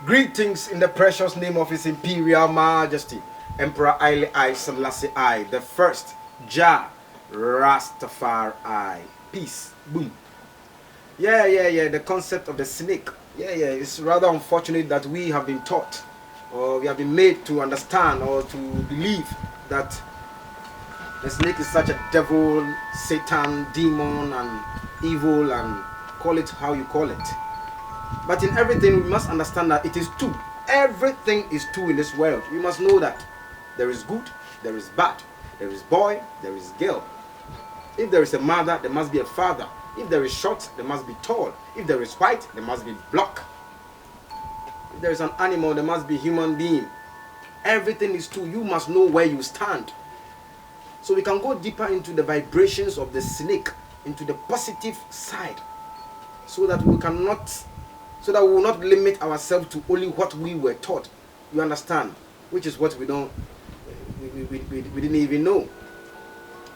Greetings in the precious name of His Imperial Majesty, Emperor Haile I Selassie I, the first Jah Rastafari. Peace. Boom. Yeah. The concept of the snake. Yeah. It's rather unfortunate that we have been taught, or we have been made to understand or to believe that the snake is such a devil, Satan, demon, and evil, and call it how you call it. But in everything, we must understand that it is two. Everything is two in this world. We must know that there is good, there is bad, there is boy, there is girl. If there is a mother, there must be a father. If there is short, there must be tall. If there is white, there must be black. If there is an animal, there must be human being. Everything is two. You must know where you stand. So we can go deeper into the vibrations of the snake, into the positive side, so that we will not limit ourselves to only what we were taught. You understand? Which is what we didn't even know.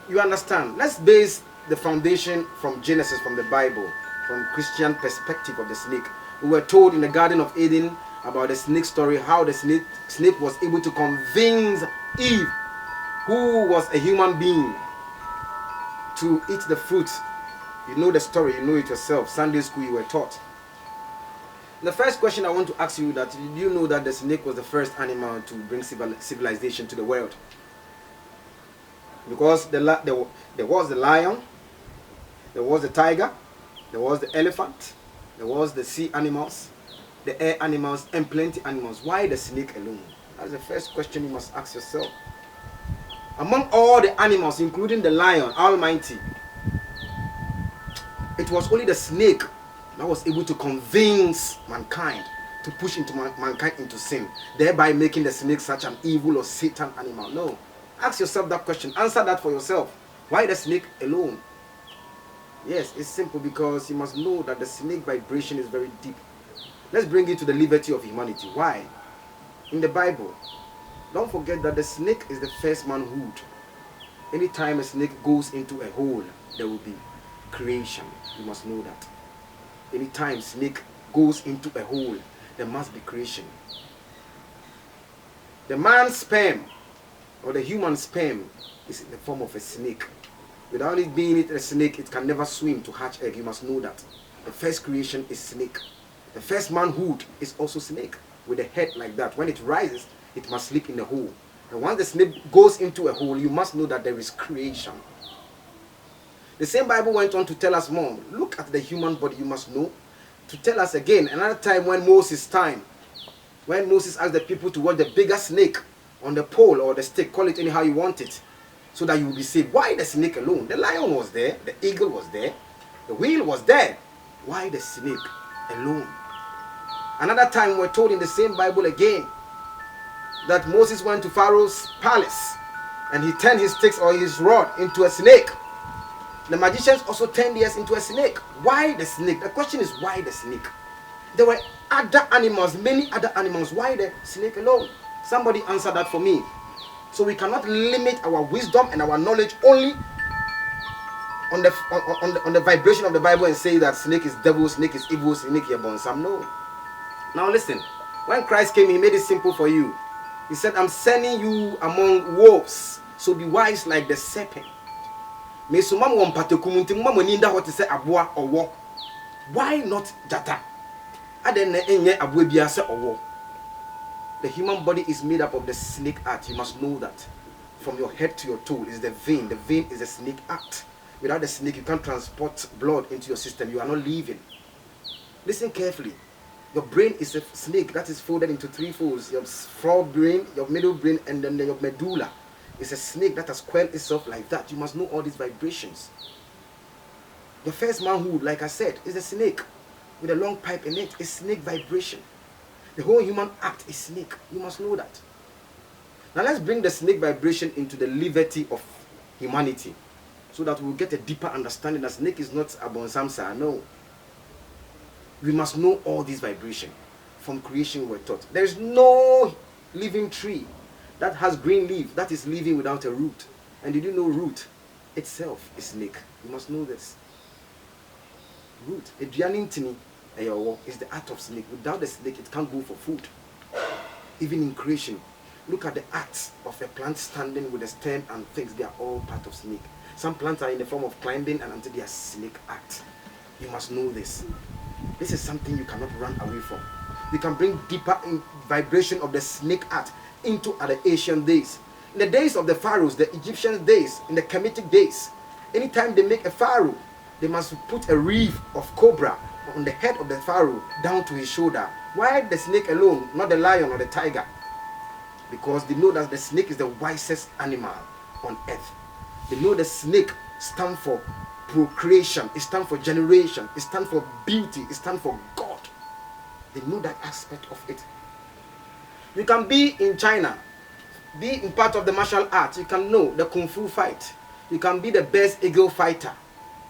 You understand? Let's base the foundation from Genesis, from the Bible, from Christian perspective of the snake. We were told in the Garden of Eden about the snake story, how the snake was able to convince Eve, who was a human being, to eat the fruit. You know the story, you know it yourself. Sunday school, you were taught. The first question I want to ask you that, did you know that the snake was the first animal to bring civilization to the world? Because there was the lion, there was the tiger, there was the elephant, there was the sea animals, the air animals, and plenty animals. Why the snake alone? That's the first question you must ask yourself. Among all the animals, including the lion, Almighty, it was only the snake that was able to convince mankind to push into mankind into sin, thereby making the snake such an evil or Satan animal. No. Ask yourself that question. Answer that for yourself. Why the snake alone? Yes, it's simple, because you must know that the snake vibration is very deep. Let's bring it to the liberty of humanity. Why? In the Bible, don't forget that the snake is the first manhood. Anytime a snake goes into a hole, there will be creation. You must know that. Anytime snake goes into a hole, there must be creation. The man's sperm, or the human sperm, is in the form of a snake. Without it being a snake, it can never swim to hatch egg. You must know that. The first creation is snake. The first manhood is also snake, with a head like that. When it rises, it must sleep in a hole. And once the snake goes into a hole, you must know that there is creation. The same Bible went on to tell us more. Look at the human body, you must know. To tell us again, another time when Moses asked the people to watch the bigger snake on the pole or the stick, call it anyhow you want it, so that you will be saved. Why the snake alone? The lion was there, the eagle was there, the whale was there. Why the snake alone? Another time we're told in the same Bible again that Moses went to Pharaoh's palace and he turned his sticks or his rod into a snake. The magicians also turned theirs into a snake. Why the snake? The question is, why the snake? There were other animals, many other animals. Why the snake alone? Somebody answer that for me. So we cannot limit our wisdom and our knowledge only on the vibration of the Bible and say that snake is devil, snake is evil, snake is born. Some no. Now listen. When Christ came, he made it simple for you. He said, I'm sending you among wolves, so be wise like the serpent. Why not jata? The human body is made up of the snake act. You must know that. From your head to your toe is the vein. The vein is the snake act. Without the snake, you can't transport blood into your system. You are not living. Listen carefully. Your brain is a snake that is folded into three folds. Your forebrain, your middle brain, and then your medulla. It's a snake that has coiled itself like that. You must know all these vibrations. The first manhood, like I said, is a snake with a long pipe in it. It's snake vibration. The whole human act is snake. You must know that. Now let's bring the snake vibration into the liberty of humanity, so that we'll get a deeper understanding that snake is not a bonsamsa. No. We must know all these vibrations. From creation we're taught. There is no living tree that has green leaf that is living without a root. And did you know root itself is snake? You must know this. Root. Eduanintini It's the art of snake. Without the snake, it can't go for food. Even in creation, look at the acts of a plant standing with a stem and things. They are all part of snake. Some plants are in the form of climbing and until they are snake act. You must know this. This is something you cannot run away from. You can bring deeper in vibration of the snake act into the ancient days. In the days of the pharaohs, the Egyptian days, in the Kemetic days, anytime they make a pharaoh, they must put a wreath of cobra on the head of the pharaoh down to his shoulder. Why the snake alone, not the lion or the tiger? Because they know that the snake is the wisest animal on earth. They know the snake stands for procreation, it stands for generation, it stands for beauty, it stands for God. They know that aspect of it. You can be in China, be in part of the martial arts, you can know the kung fu fight. You can be the best eagle fighter.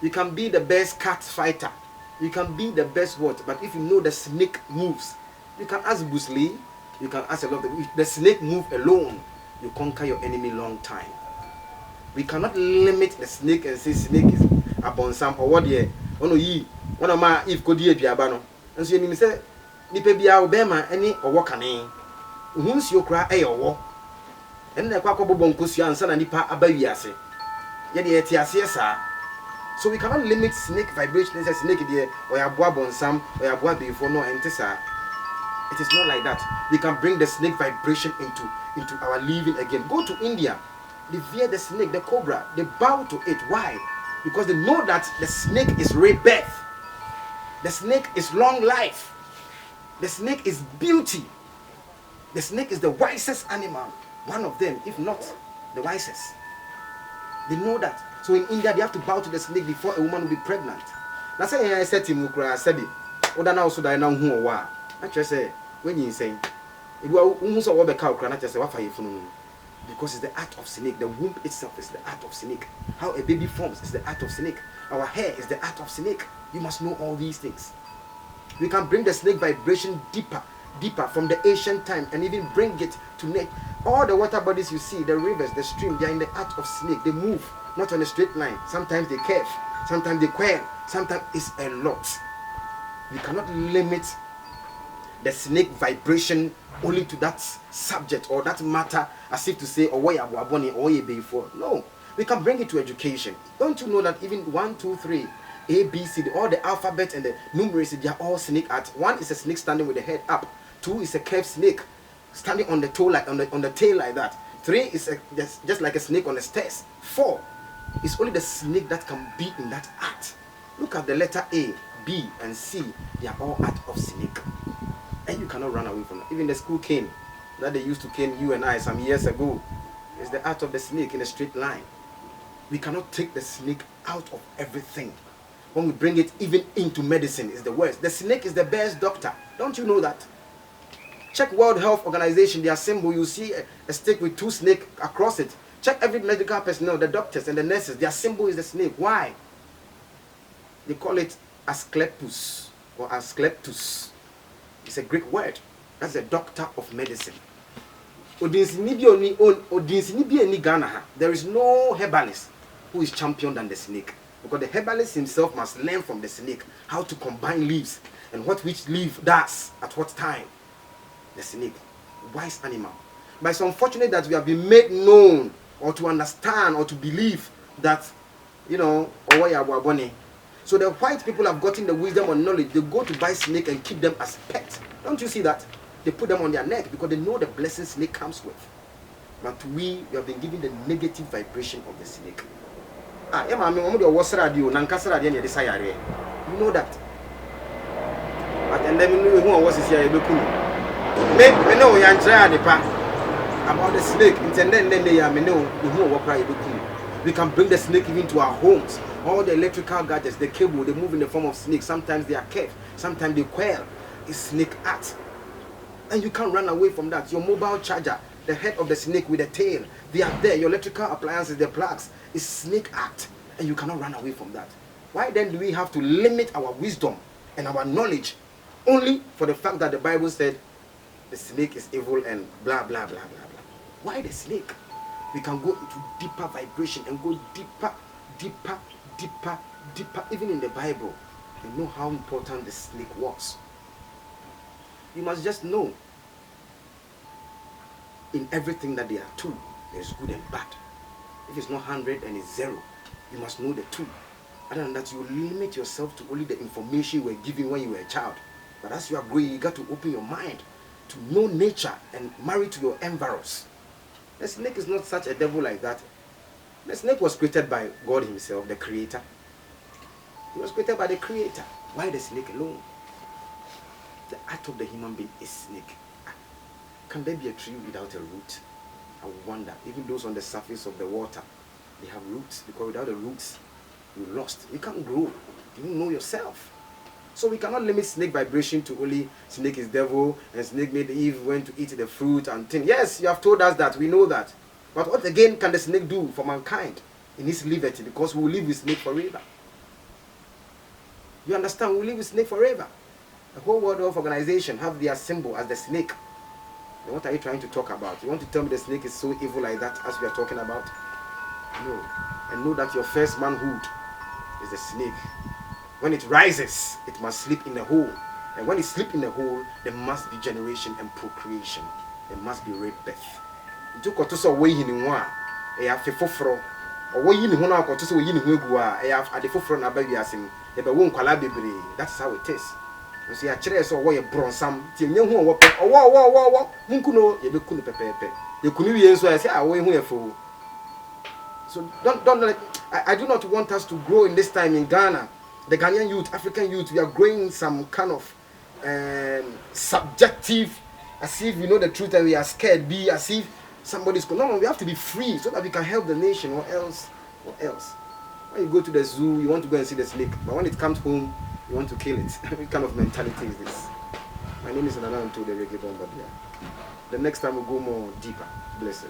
You can be the best cat fighter. You can be the best what? But if you know the snake moves, you can ask Bruce Lee, you can ask a lot of them. If the snake move alone, you conquer your enemy long time. We cannot limit the snake and say snake is upon some or what ye. Ono yi, one of my if could ye piabano. And so you say, Nipebia Obama any or wakane. Who's your cry a or and the Quacobo Boncusia and San and Nipa Abayase. Yet the Etiasa. So we cannot limit snake vibration as a snake there or a boab on some or a boab before no entesa. It is not like that. We can bring the snake vibration into our living again. Go to India. They fear the snake, the cobra. They bow to it. Why? Because they know that the snake is rebirth. The snake is long life. The snake is beauty. The snake is the wisest animal. One of them, if not the wisest. They know that. So in India, they have to bow to the snake before a woman will be pregnant. That's why I said to him, I said it. Or then also die now who or I just say, when you say, if you are almost a water cow, I just say, what are you from? Because it's the art of snake. The womb itself is the art of snake. How a baby forms is the art of snake. Our hair is the art of snake. You must know all these things. We can bring the snake vibration deeper from the ancient time and even bring it to nature. All the water bodies you see, the rivers, the stream, they are in the art of snake. They move, not on a straight line. Sometimes they curve, sometimes they quail, sometimes it's a lot. We cannot limit the snake vibration only to that subject or that matter, as if to say, oh, why are born or before? No, we can bring it to education. Don't you know that even 1, 2, 3, A, B, C, all the alphabet and the numeracy, they are all snake art. 1 is a snake standing with the head up. 2 is a curved snake standing on the toe like on the tail like that. 3 is just like a snake on the stairs. 4 is only the snake that can be in that art. Look at the letter A, B, and C. They are all art of snake. And you cannot run away from it. Even the school cane that they used to cane you and I some years ago is the art of the snake in a straight line. We cannot take the snake out of everything. When we bring it even into medicine, is the worst. The snake is the best doctor. Don't you know that? Check World Health Organization, their symbol, you see a stick with 2 snakes across it. Check every medical personnel, the doctors and the nurses, their symbol is the snake. Why? They call it Asclepius or Asclepius. It's a Greek word. That's a doctor of medicine. There is no herbalist who is champion than the snake. Because the herbalist himself must learn from the snake how to combine leaves and what which leaf does at what time. The snake, wise animal. But it's unfortunate that we have been made known or to understand or to believe that, you know, so the white people have gotten the wisdom and knowledge. They go to buy snake and keep them as pets. Don't you see that? They put them on their neck because they know the blessing snake comes with. But we have been given the negative vibration of the snake. You know that. And then who was here? Maybe know you about the snake. We can bring the snake even to our homes. All the electrical gadgets, the cable, they move in the form of snakes. Sometimes they are curved, sometimes they quail. It's snake art. And you can't run away from that. Your mobile charger, the head of the snake with the tail, they are there. Your electrical appliances, the plugs, is snake art. And you cannot run away from that. Why then do we have to limit our wisdom and our knowledge only for the fact that the Bible said the snake is evil and blah, blah, blah, blah, blah? Why the snake? We can go into deeper vibration and go deeper, deeper, deeper, deeper, even in the Bible. and know how important the snake was. You must just know in everything that there are two, there's good and bad. If it's not 100 and it's 0, you must know the two. Other than that, you limit yourself to only the information you were given when you were a child. But as you are growing, you got to open your mind to know nature and marry to your environs. The snake is not such a devil like that. The snake was created by God himself, the creator. He was created by the creator. Why the snake alone? The act of the human being is snake. Can there be a tree without a root? I wonder. Even those on the surface of the water, they have roots, because without the roots, you're lost. You can't grow. You don't know yourself. So we cannot limit snake vibration to only snake is devil and snake made Eve went to eat the fruit and thing. Yes, you have told us that. We know that. But what again can the snake do for mankind in his liberty? Because we will live with snake forever. You understand? We will live with snake forever. The whole World Health Organization have their symbol as the snake. Then what are you trying to talk about? You want to tell me the snake is so evil like that as we are talking about? No. And know that your first manhood is the snake. When it rises, it must sleep in a hole. And when it sleeps in a hole, there must be generation and procreation. There must be rebirth. You got so way in one. A have fofro. Or way in one or to so yin wigua. A have at the fofro na baby as in the won't collaborate. That's how it is. You see, a chess or way a bronsam. Till you know what or what Munkuno, you be pepe. You couldn't be so I say, I wait here for. So don't let I do not want us to grow in this time in Ghana. The Ghanaian youth, African youth, we are growing some kind of subjective, as if we know the truth and we are scared, be as if somebody's going. No, we have to be free so that we can help the nation, or else. When you go to the zoo, you want to go and see the snake, but when it comes home, you want to kill it. What kind of mentality is this? My name is Nana Anto, the Reggae Bombardier. The next time we'll go more deeper. Blessed.